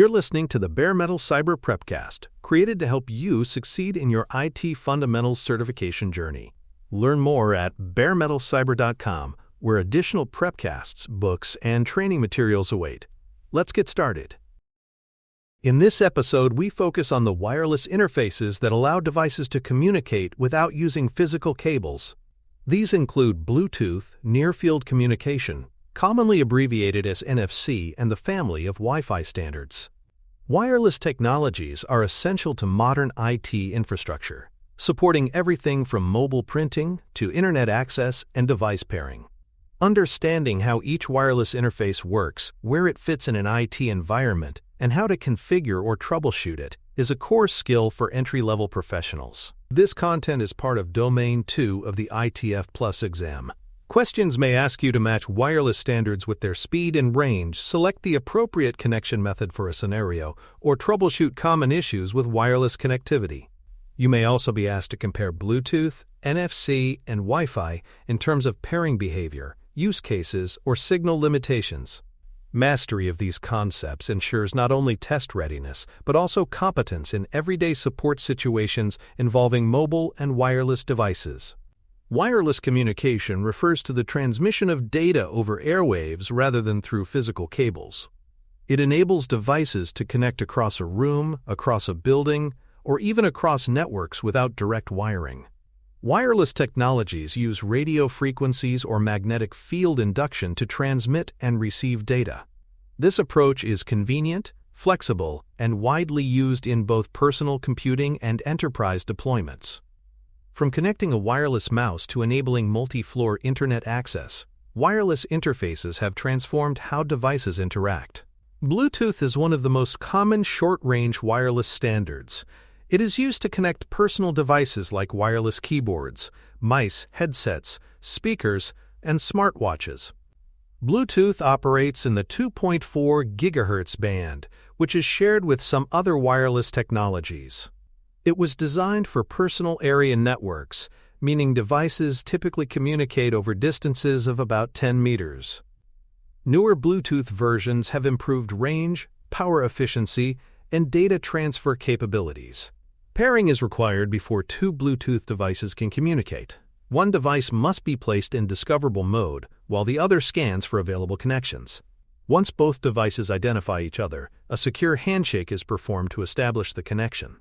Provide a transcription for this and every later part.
You're listening to the Bare Metal Cyber Prepcast, created to help you succeed in your IT Fundamentals certification journey. Learn more at baremetalcyber.com, where additional prepcasts, books, and training materials await. Let's get started. In this episode, we focus on the wireless interfaces that allow devices to communicate without using physical cables. These include Bluetooth, near-field communication, commonly abbreviated as NFC, and the family of Wi-Fi standards. Wireless technologies are essential to modern IT infrastructure, supporting everything from mobile printing to internet access and device pairing. Understanding how each wireless interface works, where it fits in an IT environment, and how to configure or troubleshoot it is a core skill for entry-level professionals. This content is part of Domain 2 of the ITF Plus exam. Questions may ask you to match wireless standards with their speed and range, select the appropriate connection method for a scenario, or troubleshoot common issues with wireless connectivity. You may also be asked to compare Bluetooth, NFC, and Wi-Fi in terms of pairing behavior, use cases, or signal limitations. Mastery of these concepts ensures not only test readiness, but also competence in everyday support situations involving mobile and wireless devices. Wireless communication refers to the transmission of data over airwaves rather than through physical cables. It enables devices to connect across a room, across a building, or even across networks without direct wiring. Wireless technologies use radio frequencies or magnetic field induction to transmit and receive data. This approach is convenient, flexible, and widely used in both personal computing and enterprise deployments. From connecting a wireless mouse to enabling multi-floor internet access, wireless interfaces have transformed how devices interact. Bluetooth is one of the most common short-range wireless standards. It is used to connect personal devices like wireless keyboards, mice, headsets, speakers, and smartwatches. Bluetooth operates in the 2.4 GHz band, which is shared with some other wireless technologies. It was designed for personal area networks, meaning devices typically communicate over distances of about 10 meters. Newer Bluetooth versions have improved range, power efficiency, and data transfer capabilities. Pairing is required before two Bluetooth devices can communicate. One device must be placed in discoverable mode, while the other scans for available connections. Once both devices identify each other, a secure handshake is performed to establish the connection.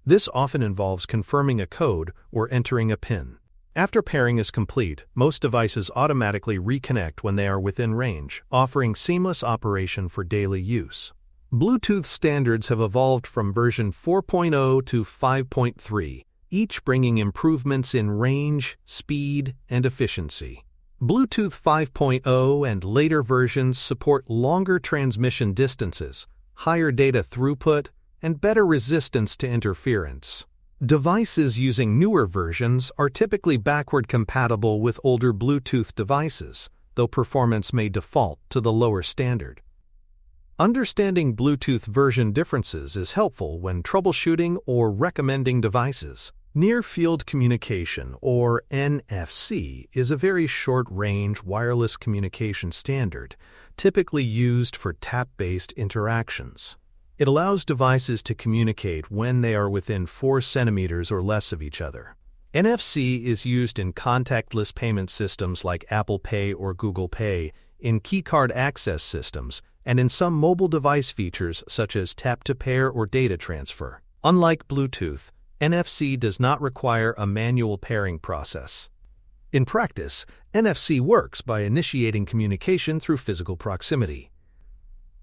This often involves confirming a code or entering a PIN. After pairing is complete, most devices automatically reconnect when they are within range, offering seamless operation for daily use. Bluetooth standards have evolved from version 4.0 to 5.3, each bringing improvements in range, speed, and efficiency. Bluetooth 5.0 and later versions support longer transmission distances, higher data throughput, and better resistance to interference. Devices using newer versions are typically backward compatible with older Bluetooth devices, though performance may default to the lower standard. Understanding Bluetooth version differences is helpful when troubleshooting or recommending devices. Near-field communication, or NFC, is a very short-range wireless communication standard, typically used for tap-based interactions. It allows devices to communicate when they are within 4 centimeters or less of each other. NFC is used in contactless payment systems like Apple Pay or Google Pay, in keycard access systems, and in some mobile device features such as tap-to-pair or data transfer. Unlike Bluetooth, NFC does not require a manual pairing process. In practice, NFC works by initiating communication through physical proximity.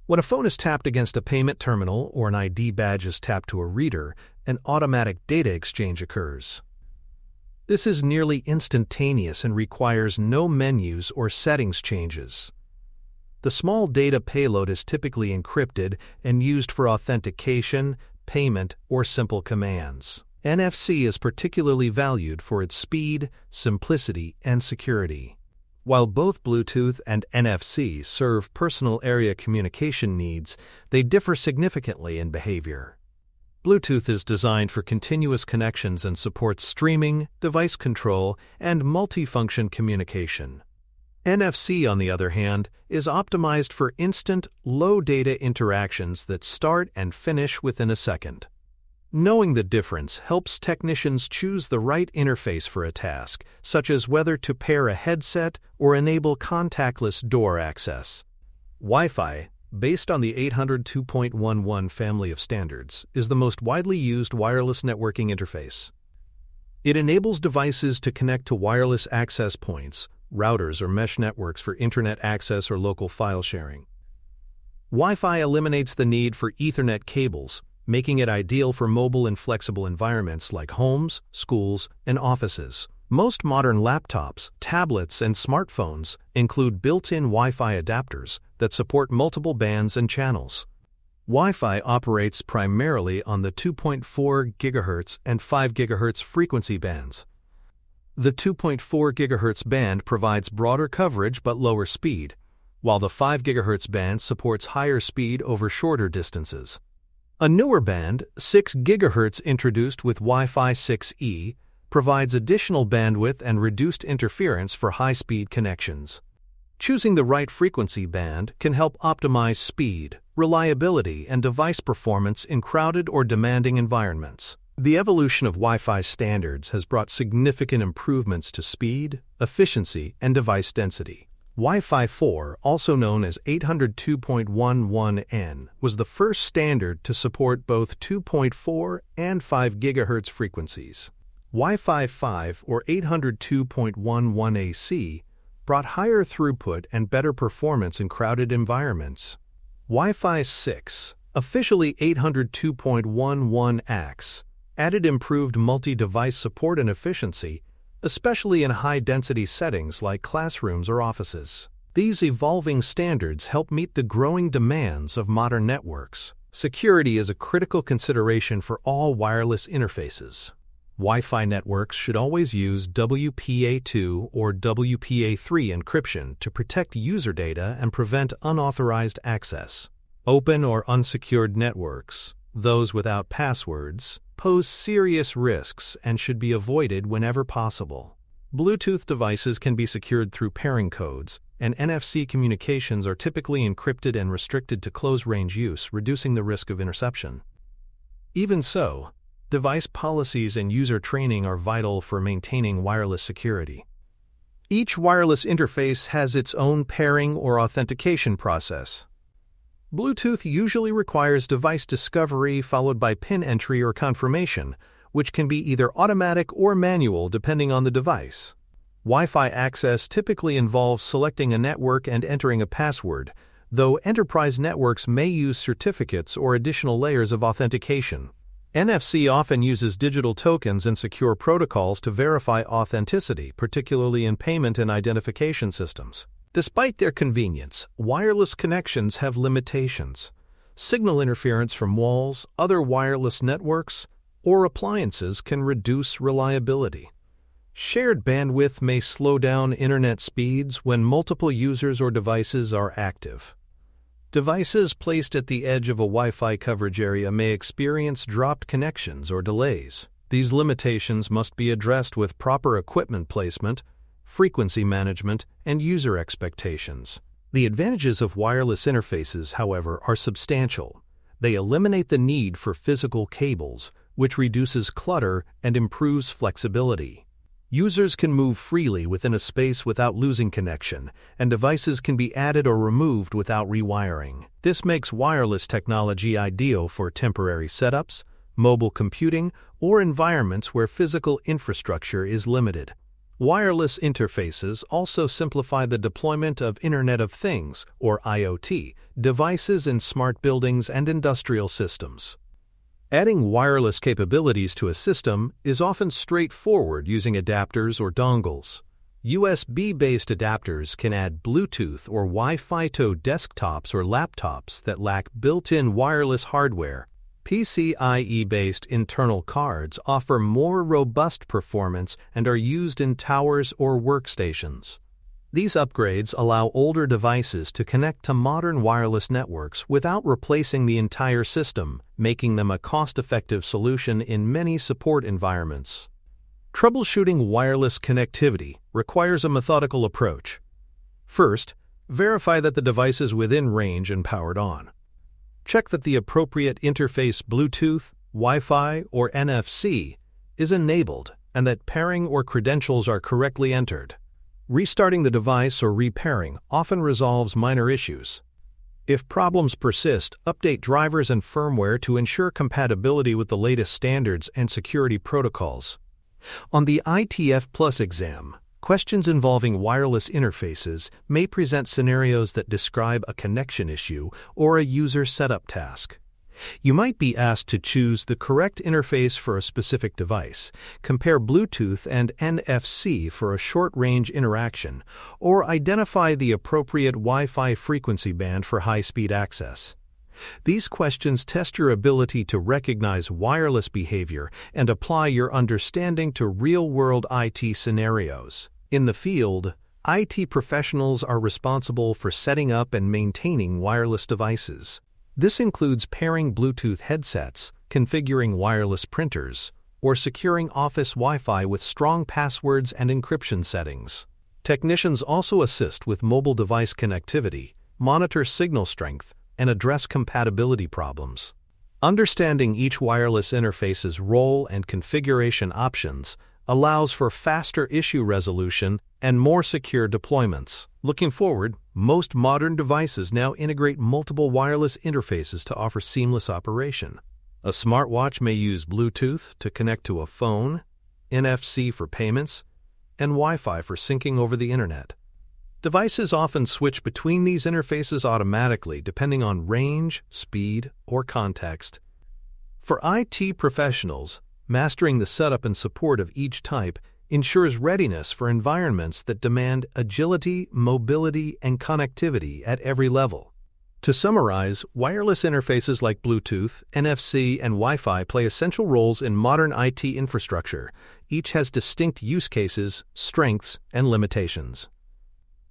When a phone is tapped against a payment terminal or an ID badge is tapped to a reader, an automatic data exchange occurs. This is nearly instantaneous and requires no menus or settings changes. The small data payload is typically encrypted and used for authentication, payment, or simple commands. NFC is particularly valued for its speed, simplicity, and security. While both Bluetooth and NFC serve personal area communication needs, they differ significantly in behavior. Bluetooth is designed for continuous connections and supports streaming, device control, and multifunction communication. NFC, on the other hand, is optimized for instant, low-data interactions that start and finish within a second. Knowing the difference helps technicians choose the right interface for a task, such as whether to pair a headset or enable contactless door access. Wi-Fi, based on the 802.11 family of standards, is the most widely used wireless networking interface. It enables devices to connect to wireless access points, routers or mesh networks for internet access or local file sharing. Wi-Fi eliminates the need for Ethernet cables, making it ideal for mobile and flexible environments like homes, schools, and offices. Most modern laptops, tablets, and smartphones include built-in Wi-Fi adapters that support multiple bands and channels. Wi-Fi operates primarily on the 2.4 GHz and 5 GHz frequency bands. The 2.4 GHz band provides broader coverage but lower speed, while the 5 GHz band supports higher speed over shorter distances. A newer band, 6 GHz introduced with Wi-Fi 6E, provides additional bandwidth and reduced interference for high-speed connections. Choosing the right frequency band can help optimize speed, reliability, and device performance in crowded or demanding environments. The evolution of Wi-Fi standards has brought significant improvements to speed, efficiency, and device density. Wi-Fi 4, also known as 802.11n, was the first standard to support both 2.4 and 5 GHz frequencies. Wi-Fi 5, or 802.11ac, brought higher throughput and better performance in crowded environments. Wi-Fi 6, officially 802.11ax, added improved multi-device support and efficiency, especially in high-density settings like classrooms or offices. These evolving standards help meet the growing demands of modern networks. Security is a critical consideration for all wireless interfaces. Wi-Fi networks should always use WPA2 or WPA3 encryption to protect user data and prevent unauthorized access. Open or unsecured networks, those without passwords, pose serious risks and should be avoided whenever possible. Bluetooth devices can be secured through pairing codes, and NFC communications are typically encrypted and restricted to close-range use, reducing the risk of interception. Even so, device policies and user training are vital for maintaining wireless security. Each wireless interface has its own pairing or authentication process. Bluetooth usually requires device discovery followed by PIN entry or confirmation, which can be either automatic or manual depending on the device. Wi-Fi access typically involves selecting a network and entering a password, though enterprise networks may use certificates or additional layers of authentication. NFC often uses digital tokens and secure protocols to verify authenticity, particularly in payment and identification systems. Despite their convenience, wireless connections have limitations. Signal interference from walls, other wireless networks, or appliances can reduce reliability. Shared bandwidth may slow down internet speeds when multiple users or devices are active. Devices placed at the edge of a Wi-Fi coverage area may experience dropped connections or delays. These limitations must be addressed with proper equipment placement, frequency management, and user expectations. The advantages of wireless interfaces, however, are substantial. They eliminate the need for physical cables, which reduces clutter and improves flexibility. Users can move freely within a space without losing connection, and devices can be added or removed without rewiring. This makes wireless technology ideal for temporary setups, mobile computing, or environments where physical infrastructure is limited. Wireless interfaces also simplify the deployment of Internet of Things, or IoT, devices in smart buildings and industrial systems. Adding wireless capabilities to a system is often straightforward using adapters or dongles. USB-based adapters can add Bluetooth or Wi-Fi to desktops or laptops that lack built-in wireless hardware. PCIe-based internal cards offer more robust performance and are used in towers or workstations. These upgrades allow older devices to connect to modern wireless networks without replacing the entire system, making them a cost-effective solution in many support environments. Troubleshooting wireless connectivity requires a methodical approach. First, verify that the device is within range and powered on. Check that the appropriate interface Bluetooth, Wi-Fi, or NFC is enabled and that pairing or credentials are correctly entered. Restarting the device or repairing often resolves minor issues. If problems persist, update drivers and firmware to ensure compatibility with the latest standards and security protocols. On the ITF Plus exam, questions involving wireless interfaces may present scenarios that describe a connection issue or a user setup task. You might be asked to choose the correct interface for a specific device, compare Bluetooth and NFC for a short-range interaction, or identify the appropriate Wi-Fi frequency band for high-speed access. These questions test your ability to recognize wireless behavior and apply your understanding to real-world IT scenarios. In the field, IT professionals are responsible for setting up and maintaining wireless devices. This includes pairing Bluetooth headsets, configuring wireless printers, or securing office Wi-Fi with strong passwords and encryption settings. Technicians also assist with mobile device connectivity, monitor signal strength, and address compatibility problems. Understanding each wireless interface's role and configuration options allows for faster issue resolution and more secure deployments. Looking forward, most modern devices now integrate multiple wireless interfaces to offer seamless operation. A smartwatch may use Bluetooth to connect to a phone, NFC for payments, and Wi-Fi for syncing over the internet. Devices often switch between these interfaces automatically depending on range, speed, or context. For IT professionals, mastering the setup and support of each type ensures readiness for environments that demand agility, mobility, and connectivity at every level. To summarize, wireless interfaces like Bluetooth, NFC, and Wi-Fi play essential roles in modern IT infrastructure. Each has distinct use cases, strengths, and limitations.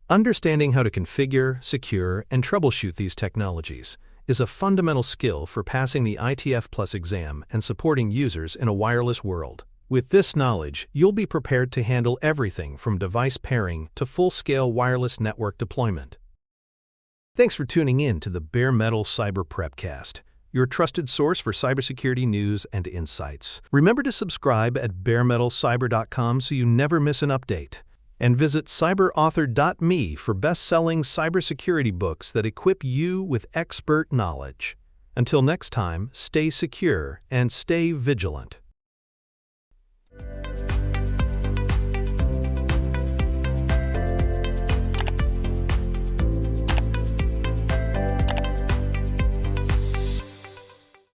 Understanding how to configure, secure, and troubleshoot these technologies is a fundamental skill for passing the ITF Plus exam and supporting users in a wireless world. With this knowledge, you'll be prepared to handle everything from device pairing to full-scale wireless network deployment. Thanks for tuning in to the Bare Metal Cyber Prepcast, your trusted source for cybersecurity news and insights. Remember to subscribe at baremetalcyber.com so you never miss an update. And visit cyberauthor.me for best-selling cybersecurity books that equip you with expert knowledge. Until next time, stay secure and stay vigilant.